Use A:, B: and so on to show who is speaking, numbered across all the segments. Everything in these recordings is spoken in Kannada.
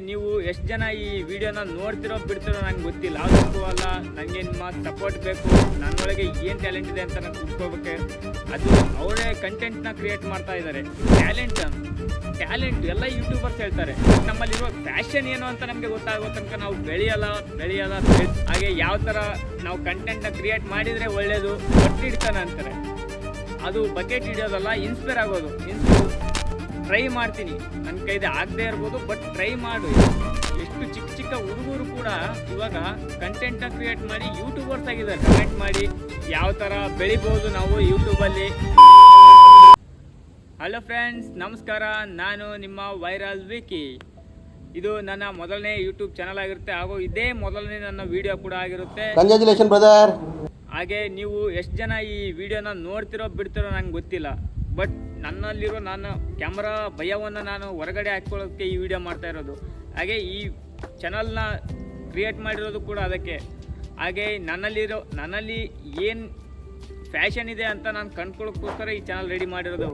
A: ನೀವು ಎಷ್ಟು ಜನ ಈ ವಿಡಿಯೋನ ನೋಡ್ತಿರೋ ಬಿಡ್ತಿರೋ ನಂಗೆ ಗೊತ್ತಿಲ್ಲ. ಯಾವುದಕ್ಕೂ ಅಲ್ಲ, ನನಗೆ ನಿಮ್ಮ ಸಪೋರ್ಟ್ ಬೇಕು. ನನ್ನೊಳಗೆ ಏನು ಟ್ಯಾಲೆಂಟ್ ಇದೆ ಅಂತ ನಾನು ತಿಳ್ಕೊಬೇಕು. ಅದು ಅವರೇ ಕಂಟೆಂಟ್ನ ಕ್ರಿಯೇಟ್ ಮಾಡ್ತಾ ಇದ್ದಾರೆ. ಟ್ಯಾಲೆಂಟ್ ಎಲ್ಲ ಯೂಟ್ಯೂಬರ್ಸ್ ಹೇಳ್ತಾರೆ. ನಮ್ಮಲ್ಲಿರೋ ಫ್ಯಾಷನ್ ಏನು ಅಂತ ನಮಗೆ ಗೊತ್ತಾಗೋ ತನಕ ನಾವು ಬೆಳೆಯಲ್ಲ. ಹಾಗೆ ಯಾವ ಥರ ನಾವು ಕಂಟೆಂಟ್ನ ಕ್ರಿಯೇಟ್ ಮಾಡಿದರೆ ಒಳ್ಳೆಯದು, ಬಟ್ ಹಿಡ್ತಾನೆ ಅಂತಾರೆ. ಅದು ಬಕೆಟ್ ಹಿಡಿಯೋದಲ್ಲ, ಇನ್ಸ್ಪೈರ್ ಆಗೋದು. ಟ್ರೈ ಮಾಡ್ತೀನಿ, ನನ್ನ ಕೈದೆ ಆಗದೆ ಇರ್ಬೋದು, ಬಟ್ ಟ್ರೈ ಮಾಡು. ಎಷ್ಟು ಚಿಕ್ಕ ಚಿಕ್ಕ ಹುಡುಗರು ಕೂಡ ಇವಾಗ ಕಂಟೆಂಟ್ನ ಕ್ರಿಯೇಟ್ ಮಾಡಿ ಯೂಟ್ಯೂಬರ್ಸ್ ಆಗಿದ್ದಾರೆ. ಕಮೆಂಟ್ ಮಾಡಿ ಯಾವ ಥರ ಬೆಳಿಬೋದು ನಾವು ಯೂಟ್ಯೂಬಲ್ಲಿ. ಹಲೋ ಫ್ರೆಂಡ್ಸ್, ನಮಸ್ಕಾರ. ನಾನು ನಿಮ್ಮ ವೈರಲ್ ವಿಕಿ. ಇದು ನನ್ನ ಮೊದಲನೇ ಯೂಟ್ಯೂಬ್ ಚಾನಲ್ ಆಗಿರುತ್ತೆ, ಹಾಗೂ ಇದೇ ಮೊದಲನೇ ನನ್ನ ವಿಡಿಯೋ ಕೂಡ ಆಗಿರುತ್ತೆ.
B: Congratulation brother.
A: ಹಾಗೆ ನೀವು ಎಷ್ಟು ಜನ ಈ ವಿಡಿಯೋನ ನೋಡ್ತಿರೋ ಬಿಡ್ತಿರೋ ನಂಗೆ ಗೊತ್ತಿಲ್ಲ, ಬಟ್ ನನ್ನಲ್ಲಿರೋ ನಾನು ಕ್ಯಾಮ್ರಾ ಭಯವನ್ನು ನಾನು ಹೊರಗಡೆ ಹಾಕ್ಕೊಳ್ಳೋಕ್ಕೆ ಈ ವಿಡಿಯೋ ಮಾಡ್ತಾ ಇರೋದು. ಹಾಗೆ ಈ ಚಾನಲ್ನ ಕ್ರಿಯೇಟ್ ಮಾಡಿರೋದು ಕೂಡ ಅದಕ್ಕೆ. ಹಾಗೆ ನನ್ನಲ್ಲಿ ಏನು ಫ್ಯಾಷನ್ ಇದೆ ಅಂತ ನಾನು ಕಂಡ್ಕೊಳ್ಳೋಕ್ಕೋಸ್ಕರ ಈ ಚಾನಲ್ ರೆಡಿ ಮಾಡಿರೋದು,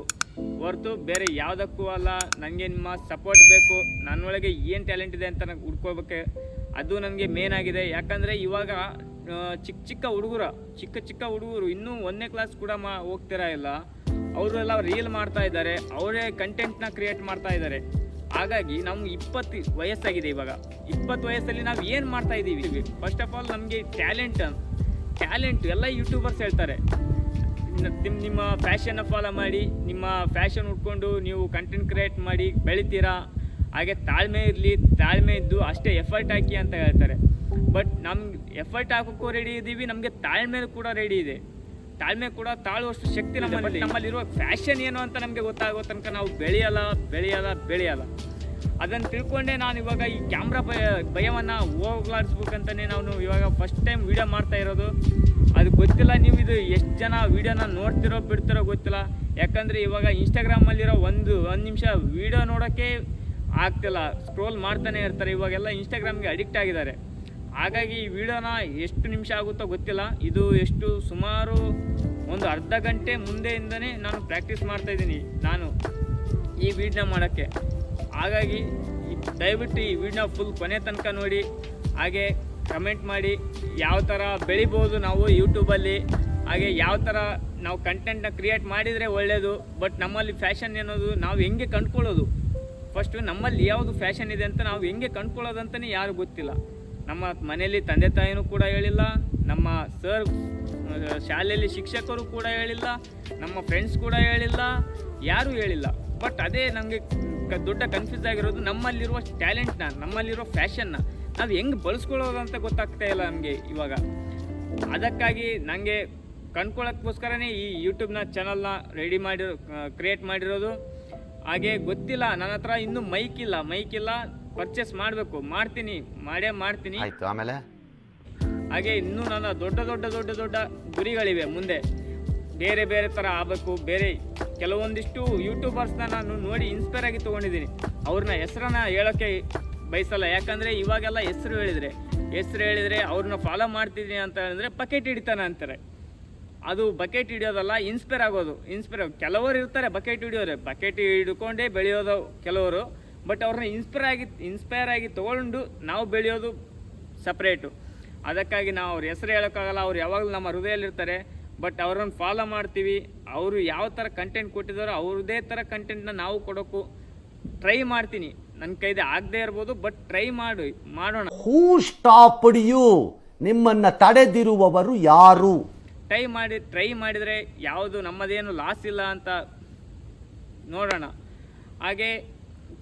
A: ಹೊರತು ಬೇರೆ ಯಾವುದಕ್ಕೂ ಅಲ್ಲ. ನನಗೆ ನಿಮ್ಮ ಸಪೋರ್ಟ್ ಬೇಕು. ನನ್ನೊಳಗೆ ಏನು ಟ್ಯಾಲೆಂಟ್ ಇದೆ ಅಂತ ನಾನು ಹುಡ್ಕೋಬೇಕು. ಅದು ನನಗೆ ಮೇನ್ ಆಗಿದೆ. ಯಾಕಂದರೆ ಇವಾಗ ಚಿಕ್ಕ ಹುಡುಗರು ಇನ್ನೂ 1ನೇ ಕ್ಲಾಸ್ ಕೂಡ ಹೋಗ್ತಿರಾ ಇಲ್ಲ, ಅವರೆಲ್ಲ ರೀಲ್ ಮಾಡ್ತಾ ಇದ್ದಾರೆ, ಅವರೇ ಕಂಟೆಂಟ್ನ ಕ್ರಿಯೇಟ್ ಮಾಡ್ತಾ ಇದ್ದಾರೆ. ಹಾಗಾಗಿ ನಮ್ಗೆ 20 ವಯಸ್ಸಾಗಿದೆ. ಇವಾಗ 20 ವಯಸ್ಸಲ್ಲಿ ನಾವು ಏನು ಮಾಡ್ತಾ ಇದ್ದೀವಿ? ಫಸ್ಟ್ ಆಫ್ ಆಲ್ ನಮಗೆ ಟ್ಯಾಲೆಂಟ್ ಎಲ್ಲ ಯೂಟ್ಯೂಬರ್ಸ್ ಹೇಳ್ತಾರೆ. ನಿಮ್ಮ ಫ್ಯಾಷನ್ನ ಫಾಲೋ ಮಾಡಿ, ನಿಮ್ಮ ಫ್ಯಾಷನ್ ಉಟ್ಕೊಂಡು ನೀವು ಕಂಟೆಂಟ್ ಕ್ರಿಯೇಟ್ ಮಾಡಿ ಬೆಳಿತೀರಾ. ಹಾಗೆ ತಾಳ್ಮೆ ಇದ್ದು ಅಷ್ಟೇ ಎಫರ್ಟ್ ಹಾಕಿ ಅಂತ ಹೇಳ್ತಾರೆ. ಬಟ್ ನಮ್ಗೆ ಎಫರ್ಟ್ ಹಾಕೋಕ್ಕೂ ರೆಡಿ ಇದ್ದೀವಿ, ನಮಗೆ ತಾಳ್ಮೆ ಕೂಡ ರೆಡಿ ಇದೆ. ತಾಳ್ಮೆ ಕೂಡ ತಾಳುವಷ್ಟು ಶಕ್ತಿ ನಮ್ಮಲ್ಲಿರುವ ಫ್ಯಾಷನ್ ಏನು ಅಂತ ನಮಗೆ ಗೊತ್ತಾಗೋ ತನಕ ನಾವು ಬೆಳೆಯಲ್ಲ. ಅದನ್ನು ತಿಳ್ಕೊಂಡೆ ನಾನು ಇವಾಗ ಈ ಕ್ಯಾಮ್ರಾ ಭಯವನ್ನು ಹೋಗ್ಲಾಡಿಸ್ಬೇಕಂತಲೇ ನಾನು ಇವಾಗ ಫಸ್ಟ್ ಟೈಮ್ ವಿಡಿಯೋ ಮಾಡ್ತಾ ಇರೋದು. ಅದು ಗೊತ್ತಿಲ್ಲ ನೀವು ಇದು ಎಷ್ಟು ಜನ ವಿಡಿಯೋನ ನೋಡ್ತಿರೋ ಬಿಡ್ತಿರೋ ಗೊತ್ತಿಲ್ಲ. ಯಾಕಂದರೆ ಇವಾಗ ಇನ್ಸ್ಟಾಗ್ರಾಮಲ್ಲಿರೋ ಒಂದು ನಿಮಿಷ ವಿಡಿಯೋ ನೋಡೋಕ್ಕೆ ಆಗ್ತಿಲ್ಲ, ಸ್ಕ್ರೋಲ್ ಮಾಡ್ತಾನೆ ಇರ್ತಾರೆ. ಇವಾಗೆಲ್ಲ ಇನ್ಸ್ಟಾಗ್ರಾಮ್ಗೆ ಅಡಿಕ್ಟ್ ಆಗಿದ್ದಾರೆ. ಹಾಗಾಗಿ ಈ ವಿಡಿಯೋನ ಎಷ್ಟು ನಿಮಿಷ ಆಗುತ್ತೋ ಗೊತ್ತಿಲ್ಲ. ಇದು ಸುಮಾರು ಒಂದು ಅರ್ಧ ಗಂಟೆ ಮುಂದೆಯಿಂದನೇ ನಾನು ಪ್ರಾಕ್ಟೀಸ್ ಮಾಡ್ತಾಯಿದ್ದೀನಿ ನಾನು ಈ ವಿಡಿಯೋನ ಮಾಡೋಕ್ಕೆ. ಹಾಗಾಗಿ ದಯವಿಟ್ಟು ಈ ವಿಡಿಯೋನ ಫುಲ್ ಕೊನೆ ತನಕ ನೋಡಿ. ಹಾಗೆ ಕಮೆಂಟ್ ಮಾಡಿ ಯಾವ ಥರ ಬೆಳಿಬೋದು ನಾವು ಯೂಟ್ಯೂಬಲ್ಲಿ. ಹಾಗೆ ಯಾವ ಥರ ನಾವು ಕಂಟೆಂಟ್ನ ಕ್ರಿಯೇಟ್ ಮಾಡಿದರೆ ಒಳ್ಳೆಯದು, ಬಟ್ ನಮ್ಮಲ್ಲಿ ಫ್ಯಾಷನ್ ಅನ್ನೋದು ನಾವು ಹೆಂಗೆ ಕಂಡ್ಕೊಳ್ಳೋದು? ಫಸ್ಟು ನಮ್ಮಲ್ಲಿ ಯಾವುದು ಫ್ಯಾಷನ್ ಇದೆ ಅಂತ ನಾವು ಹೆಂಗೆ ಕಂಡ್ಕೊಳ್ಳೋದಂತಲೇ ಯಾರು ಗೊತ್ತಿಲ್ಲ. ನಮ್ಮ ಮನೆಯಲ್ಲಿ ತಂದೆ ತಾಯಿನೂ ಕೂಡ ಹೇಳಿಲ್ಲ, ನಮ್ಮ ಶಾಲೆಯಲ್ಲಿ ಶಿಕ್ಷಕರು ಕೂಡ ಹೇಳಿಲ್ಲ, ನಮ್ಮ ಫ್ರೆಂಡ್ಸ್ ಕೂಡ ಹೇಳಿಲ್ಲ, ಯಾರೂ ಹೇಳಿಲ್ಲ. ಬಟ್ ಅದೇ ನಮಗೆ ದೊಡ್ಡ ಕನ್ಫ್ಯೂಸ್ ಆಗಿರೋದು. ನಮ್ಮಲ್ಲಿರುವ ಟ್ಯಾಲೆಂಟ್ನ, ನಮ್ಮಲ್ಲಿರೋ ಫ್ಯಾಷನ್ನ ನಾವು ಹೆಂಗೆ ಬಳಸ್ಕೊಳ್ಳೋದು ಅಂತ ಗೊತ್ತಾಗ್ತಾ ಇಲ್ಲ ನಮಗೆ ಇವಾಗ. ಅದಕ್ಕಾಗಿ ನನಗೆ ಕಂಡ್ಕೊಳ್ಳೋಕ್ಕೋಸ್ಕರನೇ ಈ ಯೂಟ್ಯೂಬ್ನ ಚಾನಲ್ನ ಕ್ರಿಯೇಟ್ ಮಾಡಿರೋದು. ಹಾಗೆ ಗೊತ್ತಿಲ್ಲ, ನನ್ನ ಹತ್ರ ಇನ್ನೂ ಮೈಕ್ ಇಲ್ಲ, ಪರ್ಚೇಸ್ ಮಾಡ್ತೀನಿ.
B: ಆಮೇಲೆ
A: ಹಾಗೆ ಇನ್ನೂ ನನ್ನ ದೊಡ್ಡ ಗುರಿಗಳಿವೆ ಮುಂದೆ. ಬೇರೆ ಥರ ಆಗಬೇಕು. ಕೆಲವೊಂದಿಷ್ಟು ಯೂಟ್ಯೂಬರ್ಸ್ನ ನಾನು ನೋಡಿ ಇನ್ಸ್ಪೈರ್ ಆಗಿ ತೊಗೊಂಡಿದ್ದೀನಿ. ಅವ್ರನ್ನ ಹೆಸರನ್ನ ಹೇಳೋಕ್ಕೆ ಬಯಸಲ್ಲ. ಯಾಕಂದರೆ ಇವಾಗೆಲ್ಲ ಹೆಸರು ಹೇಳಿದರೆ ಅವ್ರನ್ನ ಫಾಲೋ ಮಾಡ್ತಿದ್ದೀನಿ ಅಂತ ಹೇಳಿದ್ರೆ ಬಕೆಟ್ ಹಿಡಿತಾನೆ ಅಂತಾರೆ. ಅದು ಬಕೆಟ್ ಹಿಡಿಯೋದಲ್ಲ, ಇನ್ಸ್ಪೈರ್ ಆಗೋದು. ಕೆಲವರು ಇರ್ತಾರೆ ಬಕೆಟ್ ಹಿಡ್ಕೊಂಡೇ ಬೆಳೆಯೋದು ಕೆಲವರು. ಬಟ್ ಅವ್ರನ್ನ ಇನ್ಸ್ಪೈರ್ ಆಗಿ ತೊಗೊಂಡು ನಾವು ಬೆಳೆಯೋದು ಸಪ್ರೇಟು. ಅದಕ್ಕಾಗಿ ನಾವು ಅವ್ರ ಹೆಸರು ಹೇಳೋಕ್ಕಾಗಲ್ಲ. ಅವ್ರು ಯಾವಾಗಲೂ ನಮ್ಮ ಹೃದಯದಲ್ಲಿರ್ತಾರೆ. ಬಟ್ ಅವ್ರನ್ನ ಫಾಲೋ ಮಾಡ್ತೀವಿ. ಅವರು ಯಾವ ಥರ ಕಂಟೆಂಟ್ ಕೊಟ್ಟಿದ್ದಾರೋ ಅವ್ರದ್ದೇ ಥರ ಕಂಟೆಂಟ್ನ ನಾವು ಕೊಡೋಕ್ಕೂ ಟ್ರೈ ಮಾಡ್ತೀನಿ. ನನ್ನ ಕೈದೆ ಆಗದೆ ಇರ್ಬೋದು, ಬಟ್ ಟ್ರೈ ಮಾಡೋಣ.
C: ಹೂ ಸ್ಟಾಪ್ಡ್ ಯು? ನಿಮ್ಮನ್ನು ತಡೆದಿರುವವರು ಯಾರು?
A: ಟ್ರೈ ಮಾಡಿದರೆ ಯಾವುದು ನಮ್ಮದೇನು ಲಾಸ್ ಇಲ್ಲ ಅಂತ ನೋಡೋಣ. ಹಾಗೆ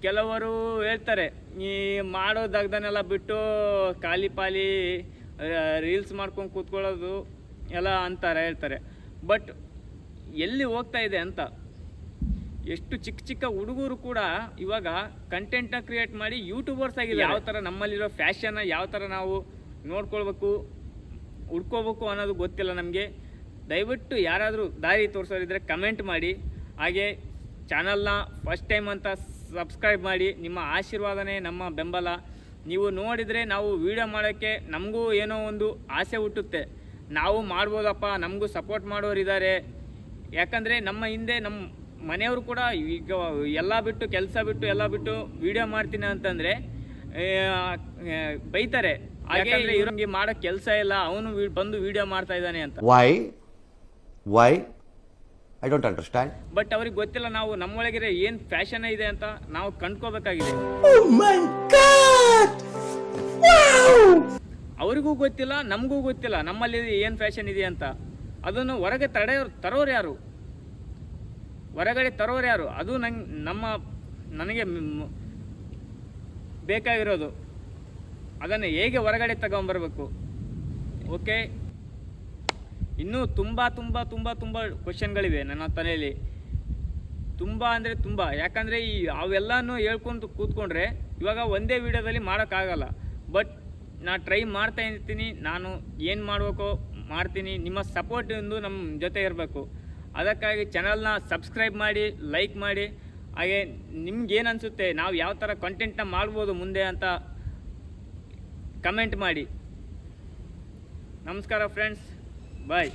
A: ಕೆಲವರು ಹೇಳ್ತಾರೆ, ಈ ಮಾಡೋದಾಗ್ದನ್ನೆಲ್ಲ ಬಿಟ್ಟು ಖಾಲಿ ಪಾಲಿ ರೀಲ್ಸ್ ಮಾಡ್ಕೊಂಡು ಕೂತ್ಕೊಳ್ಳೋದು ಎಲ್ಲ ಹೇಳ್ತಾರೆ. ಬಟ್ ಎಲ್ಲಿ ಹೋಗ್ತಾ ಇದೆ ಅಂತ? ಎಷ್ಟು ಚಿಕ್ಕ ಹುಡುಗರು ಕೂಡ ಇವಾಗ ಕಂಟೆಂಟ್ನ ಕ್ರಿಯೇಟ್ ಮಾಡಿ ಯೂಟ್ಯೂಬರ್ಸ್ ಆಗಿದೆ. ಯಾವ ಥರ ನಮ್ಮಲ್ಲಿರೋ ಫ್ಯಾಷನ್ನ ಯಾವ ಥರ ನಾವು ಹುಡ್ಕೋಬೇಕು ಅನ್ನೋದು ಗೊತ್ತಿಲ್ಲ ನಮಗೆ. ದಯವಿಟ್ಟು ಯಾರಾದರೂ ದಾರಿ ತೋರಿಸೋರಿದ್ರೆ ಕಮೆಂಟ್ ಮಾಡಿ. ಹಾಗೆ ಚಾನಲ್ನ ಫಸ್ಟ್ ಟೈಮ್ ಅಂತ ಸಬ್ಸ್ಕ್ರೈಬ್ ಮಾಡಿ. ನಿಮ್ಮ ಆಶೀರ್ವಾದನೇ ನಮ್ಮ ಬೆಂಬಲ. ನೀವು ನೋಡಿದರೆ ನಾವು ವಿಡಿಯೋ ಮಾಡೋಕ್ಕೆ ನಮಗೂ ಏನೋ ಒಂದು ಆಸೆ ಹುಟ್ಟುತ್ತೆ. ನಾವು ಮಾಡ್ಬೋದಪ್ಪ, ನಮಗೂ ಸಪೋರ್ಟ್ ಮಾಡೋರಿದ್ದಾರೆ. ಯಾಕಂದರೆ ನಮ್ಮ ಹಿಂದೆ ನಮ್ಮ ಮನೆಯವರು ಕೂಡ ಈಗ ಕೆಲಸ ಬಿಟ್ಟು ವಿಡಿಯೋ ಮಾಡ್ತೀನಿ ಅಂತಂದರೆ ಬೈತಾರೆ. ಹಾಗೆ ಇವ್ರಿಗೆ ಮಾಡೋ ಕೆಲಸ ಇಲ್ಲ, ಅವನು ಬಂದು ವಿಡಿಯೋ ಮಾಡ್ತಾ ಇದ್ದಾನೆ ಅಂತ.
C: Why I don't understand.
A: But ಅವ್ರಿಗೆ ಗೊತ್ತಿಲ್ಲ ನಾವು ನಮ್ಮೊಳಗಿರೋ ಏನ್ ಫ್ಯಾಷನ್ ಇದೆ ಅಂತ ನಾವು ಕಂಡ್ಕೋಬೇಕಾಗಿದೆ. ಅವ್ರಿಗೂ ಗೊತ್ತಿಲ್ಲ, ನಮಗೂ ಗೊತ್ತಿಲ್ಲ ನಮ್ಮಲ್ಲಿ ಏನ್ ಫ್ಯಾಷನ್ ಇದೆ ಅಂತ. ಅದನ್ನು ಹೊರಗೆ ತರೋರು ಯಾರು, ಹೊರಗಡೆ ತರೋರು ಯಾರು? ಅದು ನನಗೆ ಬೇಕಾಗಿರೋದು ಅದನ್ನು ಹೇಗೆ ಹೊರಗಡೆ ತಗೊಂಬರ್ಬೇಕು. ಓಕೆ, ಇನ್ನೂ ತುಂಬ ತುಂಬ ತುಂಬ ತುಂಬ ಕ್ವಶನ್ಗಳಿವೆ ನನ್ನ ತಲೆಯಲ್ಲಿ, ತುಂಬ ಅಂದರೆ ತುಂಬ. ಯಾಕಂದರೆ ಅವೆಲ್ಲನೂ ಹೇಳ್ಕೊಂಡು ಕೂತ್ಕೊಂಡ್ರೆ ಇವಾಗ ಒಂದೇ ವಿಡಿಯೋದಲ್ಲಿ ಮಾಡೋಕ್ಕಾಗಲ್ಲ. ಬಟ್ ನಾನು ಟ್ರೈ ಮಾಡ್ತಾ ಇರ್ತೀನಿ, ನಾನು ಏನು ಮಾಡಬೇಕೋ ಮಾಡ್ತೀನಿ. ನಿಮ್ಮ ಸಪೋರ್ಟ್ ಒಂದು ನಮ್ಮ ಜೊತೆ ಇರಬೇಕು. ಅದಕ್ಕಾಗಿ ಚಾನಲ್ನ ಸಬ್ಸ್ಕ್ರೈಬ್ ಮಾಡಿ, ಲೈಕ್ ಮಾಡಿ. ಹಾಗೆ ನಿಮ್ಗೇನು ಅನಿಸುತ್ತೆ, ನಾವು ಯಾವ ಥರ ಕಂಟೆಂಟ್ನ ಮಾಡ್ಬೋದು ಮುಂದೆ ಅಂತ ಕಮೆಂಟ್ ಮಾಡಿ. ನಮಸ್ಕಾರ ಫ್ರೆಂಡ್ಸ್, ಬಾಯ್.